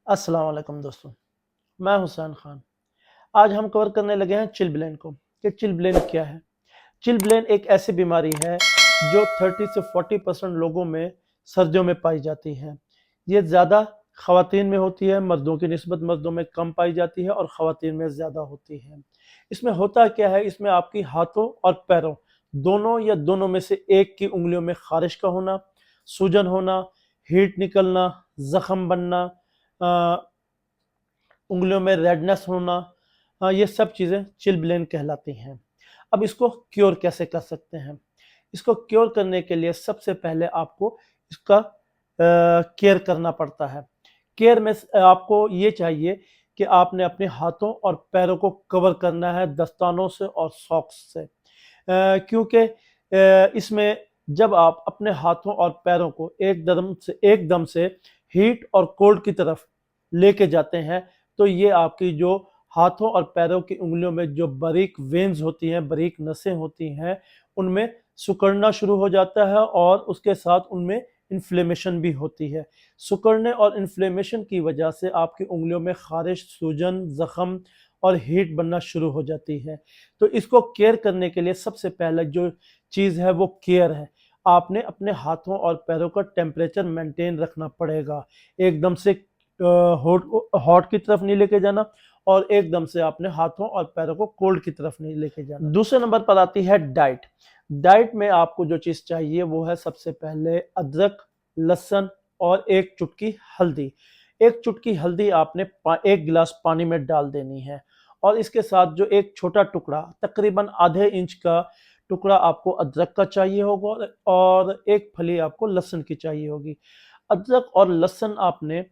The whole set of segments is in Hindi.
अस्सलाम वालेकुम दोस्तों, मैं हुसैन खान। आज हम कवर करने लगे हैं चिलब्लेन को कि चिलब्लेन क्या है। चिलब्लेन एक ऐसी बीमारी है जो 30 से 40% लोगों में सर्दियों में पाई जाती है। ये ज़्यादा ख़वातीन में होती है, मर्दों की निस्बत मर्दों में कम पाई जाती है और ख़वातीन में ज़्यादा होती है। इसमें होता क्या है, इसमें आपकी हाथों और पैरों दोनों या दोनों में से एक की उँगलियों में ख़ारिश का होना, सूजन होना, हीट निकलना, ज़ख्म बनना, उंगलियों में रेडनेस होना, ये सब चीज़ें चिलब्लेन कहलाती हैं। अब इसको क्योर कैसे कर सकते हैं? इसको क्योर करने के लिए सबसे पहले आपको इसका केयर करना पड़ता है। केयर में आपको ये चाहिए कि आपने अपने हाथों और पैरों को कवर करना है दस्तानों से और सॉक्स से। क्योंकि इसमें जब आप अपने हाथों और पैरों को एकदम से हीट और कोल्ड की तरफ लेके जाते हैं, तो ये आपकी जो हाथों और पैरों की उंगलियों में जो बारीक वेन्स होती हैं, बारीक नसें होती हैं, उनमें सिकुड़ना शुरू हो जाता है और उसके साथ उनमें इन्फ्लेमेशन भी होती है। सिकुड़ने और इन्फ्लेमेशन की वजह से आपकी उंगलियों में ख़ारिश, सूजन, ज़ख्म और हीट बनना शुरू हो जाती है। तो इसको केयर करने के लिए सबसे पहले जो चीज़ है वो केयर है। आपने अपने हाथों और पैरों का टेम्परेचर मेंटेन रखना पड़ेगा। एकदम से हॉट हॉट की तरफ नहीं लेके जाना और एकदम से आपने हाथों और पैरों को कोल्ड की तरफ नहीं लेके जाना। दूसरे नंबर पर आती है डाइट। डाइट में आपको जो चीज़ चाहिए वो है सबसे पहले अदरक, लहसुन और एक चुटकी हल्दी। एक चुटकी हल्दी आपने 1 गिलास पानी में डाल देनी है और इसके साथ जो एक छोटा टुकड़ा तकरीबन आधे इंच का टुकड़ा आपको अदरक का चाहिए होगा और एक फली आपको लहसुन की चाहिए होगी। अदरक और लहसुन आपने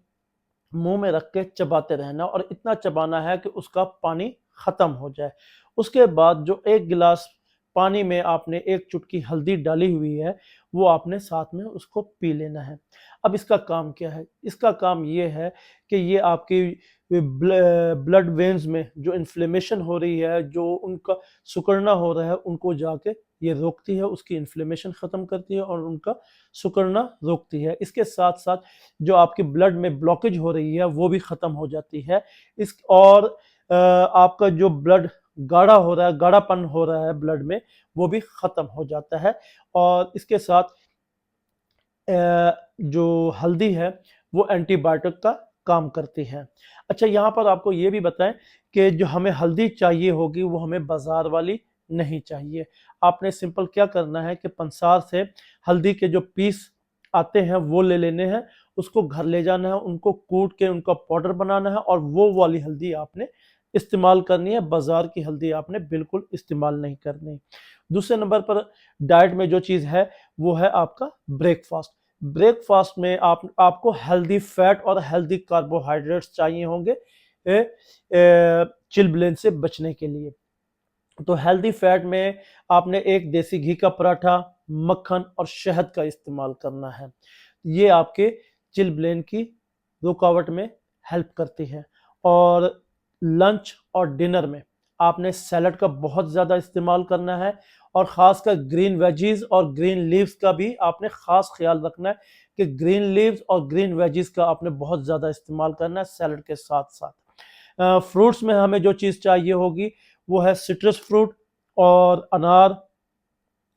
मुंह में रख के चबाते रहना और इतना चबाना है कि उसका पानी खत्म हो जाए। उसके बाद जो 1 गिलास पानी में आपने एक चुटकी हल्दी डाली हुई है, वो आपने साथ में उसको पी लेना है। अब इसका काम क्या है? इसका काम ये है कि ये आपकी ब्लड वेन्स में जो इन्फ्लेमेशन हो रही है, जो उनका सिकुड़ना हो रहा है, उनको जाके ये रोकती है, उसकी इन्फ्लेमेशन ख़त्म करती है और उनका सिकुड़ना रोकती है। इसके साथ-साथ जो आपकी ब्लड में ब्लॉकेज हो रही है वो भी ख़त्म हो जाती है। इस और आपका जो ब्लड गाढ़ा हो रहा है, गाढ़ापन हो रहा है ब्लड में, वो भी ख़त्म हो जाता है और इसके साथ जो हल्दी है वो एंटीबायोटिक का काम करती है। अच्छा, यहाँ पर आपको ये भी बताएं कि जो हमें हल्दी चाहिए होगी वो हमें बाजार वाली नहीं चाहिए। आपने सिंपल क्या करना है कि पंसार से हल्दी के जो पीस आते हैं वो ले लेने हैं, उसको घर ले जाना है, उनको कूट के उनका पाउडर बनाना है और वो वाली हल्दी आपने इस्तेमाल करनी है। बाजार की हल्दी आपने बिल्कुल इस्तेमाल नहीं करनी। दूसरे नंबर पर डाइट में जो चीज़ है वो है आपका ब्रेकफास्ट। ब्रेकफास्ट में आपको हेल्दी फैट और हेल्दी कार्बोहाइड्रेट्स चाहिए होंगे चिलब्लेन से बचने के लिए। तो हेल्दी फैट में आपने एक देसी घी का पराठा, मक्खन और शहद का इस्तेमाल करना है। ये आपके चिलब्लेन की रुकावट में हेल्प करती है। और लंच और डिनर में आपने सैलड का बहुत ज़्यादा इस्तेमाल करना है और ख़ासकर ग्रीन वेजीज और ग्रीन लीव्स का भी आपने ख़ास ख्याल रखना है कि ग्रीन लीव्स और ग्रीन वेजीज का आपने बहुत ज़्यादा इस्तेमाल करना है सैलड के साथ साथ। फ्रूट्स में हमें जो चीज़ चाहिए होगी वो है सिट्रस फ्रूट और अनार।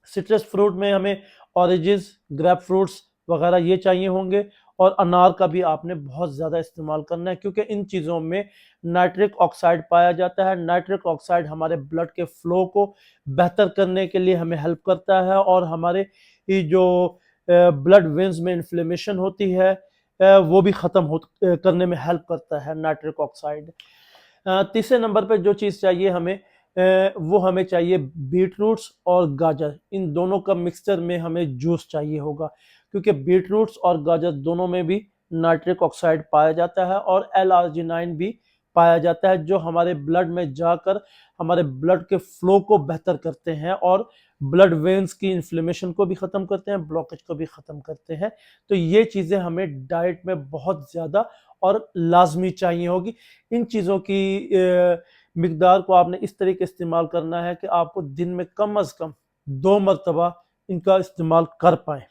सिट्रस फ्रूट में हमें ऑरेंजेस, ग्रेप फ्रूट्स वगैरह ये चाहिए होंगे और अनार का भी आपने बहुत ज़्यादा इस्तेमाल करना है क्योंकि इन चीज़ों में नाइट्रिक ऑक्साइड पाया जाता है। नाइट्रिक ऑक्साइड हमारे ब्लड के फ्लो को बेहतर करने के लिए हमें हेल्प करता है और हमारे ये जो ब्लड वेन्स में इन्फ्लेमेशन होती है वो भी ख़त्म करने में हेल्प करता है नाइट्रिक ऑक्साइड। तीसरे नंबर पे जो चीज़ चाहिए हमें वो हमें चाहिए बीटरूट्स और गाजर। इन दोनों का मिक्सचर में हमें जूस चाहिए होगा क्योंकि बीटरूट्स और गाजर दोनों में भी नाइट्रिक ऑक्साइड पाया जाता है और L-आर्जिनाइन भी पाया जाता है जो हमारे ब्लड में जाकर हमारे ब्लड के फ्लो को बेहतर करते हैं और ब्लड वेन्स की इन्फ्लेमेशन को भी ख़त्म करते हैं, ब्लॉकेज को भी ख़त्म करते हैं। तो ये चीज़ें हमें डाइट में बहुत ज़्यादा और लाजमी चाहिए होगी। इन चीज़ों की मिकदार को आपने इस तरीके इस्तेमाल करना है कि आपको दिन में कम अज़ कम 2 मरतबा इनका इस्तेमाल कर पाएँ।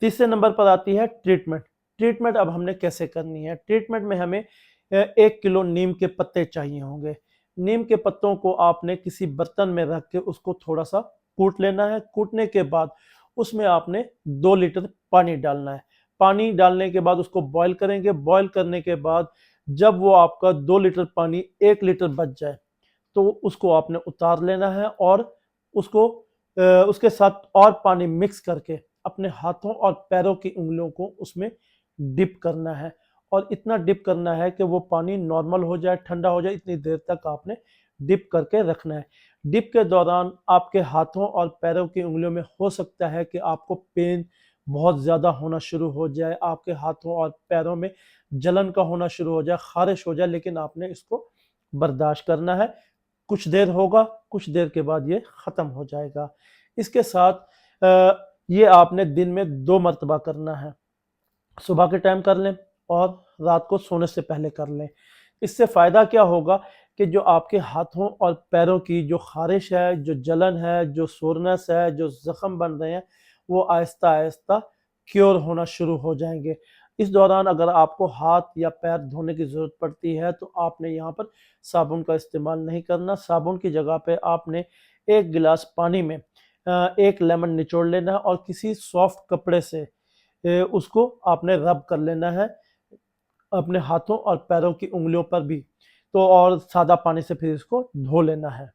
तीसरे नंबर पर आती है ट्रीटमेंट। ट्रीटमेंट अब हमने कैसे करनी है। ट्रीटमेंट में हमें 1 किलो नीम के पत्ते चाहिए होंगे। नीम के पत्तों को आपने किसी बर्तन में रख के उसको थोड़ा सा कूट लेना है। कूटने के बाद उसमें आपने 2 लीटर पानी डालना है। पानी डालने के बाद उसको बॉईल करेंगे। बॉईल करने के बाद जब वो आपका 2 लीटर पानी 1 लीटर बच जाए तो उसको आपने उतार लेना है और उसको उसके साथ और पानी मिक्स करके अपने हाथों और पैरों की उंगलियों को उसमें डिप करना है और इतना डिप करना है कि वो पानी नॉर्मल हो जाए, ठंडा हो जाए, इतनी देर तक आपने डिप करके रखना है। डिप के दौरान आपके हाथों और पैरों की उंगलियों में हो सकता है कि आपको पेन बहुत ज़्यादा होना शुरू हो जाए, आपके हाथों और पैरों में जलन का होना शुरू हो जाए, खारिश हो जाए, लेकिन आपने इसको बर्दाश्त करना है। कुछ देर होगा, कुछ देर के बाद ये ख़त्म हो जाएगा। इसके साथ ये आपने दिन में 2 मर्तबा करना है। सुबह के टाइम कर लें और रात को सोने से पहले कर लें। इससे फ़ायदा क्या होगा कि जो आपके हाथों और पैरों की जो ख़ारिश है, जो जलन है, जो सोरनेस है, जो ज़ख्म बन रहे हैं, वो आहिस्ता-आहिस्ता क्योर होना शुरू हो जाएँगे। इस दौरान अगर आपको हाथ या पैर धोने की ज़रूरत पड़ती है तो आपने यहाँ पर साबुन का इस्तेमाल नहीं करना। साबुन की जगह पे आपने 1 गिलास पानी में 1 लेमन निचोड़ लेना है और किसी सॉफ्ट कपड़े से उसको आपने रब कर लेना है अपने हाथों और पैरों की उंगलियों पर भी। तो और सादा पानी से फिर इसको धो लेना है।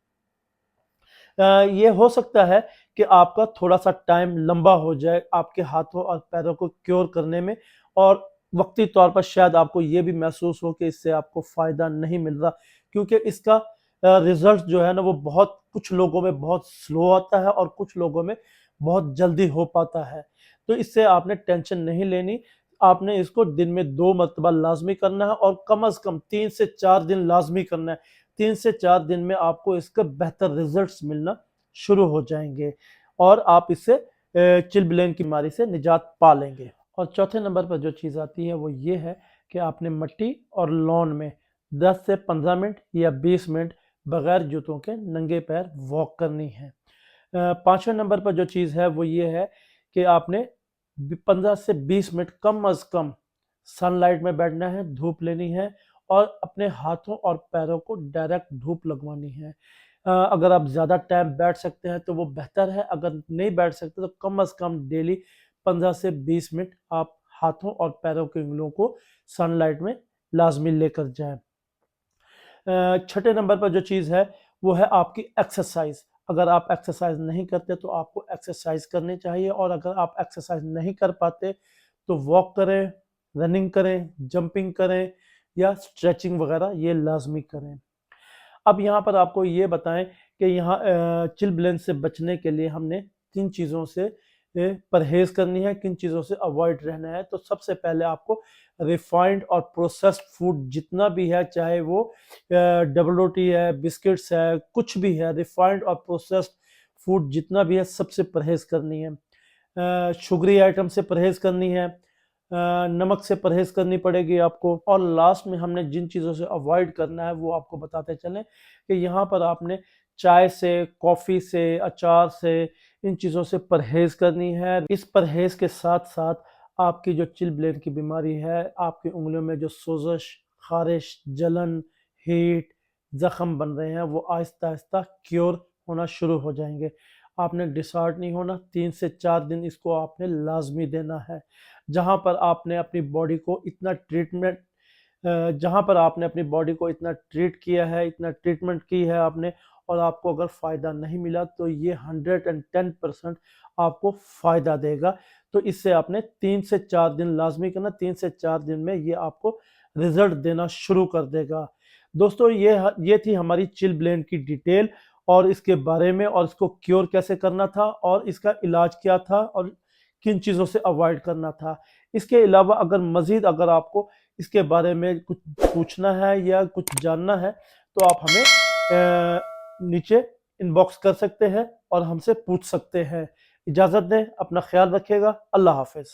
ये हो सकता है कि आपका थोड़ा-सा टाइम लंबा हो जाए आपके हाथों और पैरों को क्योर करने में और वक़्ती तौर पर शायद आपको ये भी महसूस हो कि इससे आपको फ़ायदा नहीं मिल रहा, क्योंकि इसका रिज़ल्ट जो है ना वो बहुत कुछ लोगों में बहुत स्लो आता है और कुछ लोगों में बहुत जल्दी हो पाता है। तो इससे आपने टेंशन नहीं लेनी, आपने इसको दिन में 2 मर्तबा लाज़मी करना है और कम से कम 3 से 4 दिन लाज़मी करना है। 3 से 4 दिन में आपको इसके बेहतर रिजल्ट्स मिलना शुरू हो जाएँगे और आप इससे चिलब्लेन की बीमारी से निजात पा लेंगे। और चौथे नंबर पर जो चीज़ आती है वो ये है कि आपने मिट्टी और लॉन में 10 से 15 मिनट या 20 मिनट बगैर जूतों के नंगे पैर वॉक करनी है। 5वें नंबर पर जो चीज़ है वो ये है कि आपने 15 से 20 मिनट कम अज़ कम सनलाइट में बैठना है, धूप लेनी है और अपने हाथों और पैरों को डायरेक्ट धूप लगवानी है। अगर आप ज़्यादा टाइम बैठ सकते हैं तो वो बेहतर है, अगर नहीं बैठ सकते तो कम अज़ कम डेली 15 से 20 मिनट आप हाथों और पैरों की उंगलियों को सनलाइट में लाज़मी लेकर जाएँ। छठे नंबर पर जो चीज़ है वो है आपकी एक्सरसाइज। अगर आप एक्सरसाइज नहीं करते तो आपको एक्सरसाइज करनी चाहिए और अगर आप एक्सरसाइज नहीं कर पाते तो वॉक करें, रनिंग करें, जंपिंग करें या स्ट्रेचिंग वगैरह ये लाजमी करें। अब यहाँ पर आपको ये बताएं कि यहाँ चिलब्लेन से बचने के लिए हमने किन चीज़ों से परहेज़ करनी है, किन चीज़ों से अवॉइड रहना है। तो सबसे पहले आपको रिफाइंड और प्रोसेस्ड फूड जितना भी है, चाहे वो डबल रोटी है, बिस्किट्स है, कुछ भी है, रिफाइंड और प्रोसेस्ड फूड जितना भी है सबसे परहेज़ करनी है। शुगरी आइटम से परहेज़ करनी है, नमक से परहेज़ करनी पड़ेगी आपको और लास्ट में हमने जिन चीज़ों से अवॉइड करना है वो आपको बताते चलें कि यहाँ पर आपने चाय से, कॉफ़ी से, अचार से, इन चीज़ों से परहेज़ करनी है। इस परहेज़ के साथ-साथ आपकी जो चिलब्लेन की बीमारी है, आपकी उंगलियों में जो सोज़श, ख़ारिश, जलन, हीट, ज़ख्म बन रहे हैं वो आहिस्ता-आहिस्ता क्योर होना शुरू हो जाएँगे। आपने डिसहार्ट नहीं होना, 3 से 4 दिन इसको आपने लाज़मी देना है। जहाँ पर आपने अपनी बॉडी को इतना ट्रीटमेंट जहाँ पर आपने अपनी बॉडी को इतना ट्रीट किया है, इतना ट्रीटमेंट की है आपने और आपको अगर फ़ायदा नहीं मिला तो ये 110% आपको फ़ायदा देगा। तो इससे आपने 3 से 4 दिन लाज़मी करना, 3 से 4 दिन में ये आपको रिज़ल्ट देना शुरू कर देगा। दोस्तों ये थी हमारी चिलब्लेन की डिटेल और इसके बारे में और इसको क्योर कैसे करना था और इसका इलाज क्या था और किन चीज़ों से अवॉइड करना था। इसके अलावा अगर मज़ीद अगर आपको इसके बारे में कुछ पूछना है या कुछ जानना है तो आप हमें नीचे इनबॉक्स कर सकते हैं और हमसे पूछ सकते हैं। इजाज़त दें, अपना ख्याल रखिएगा। अल्लाह हाफ़िज़।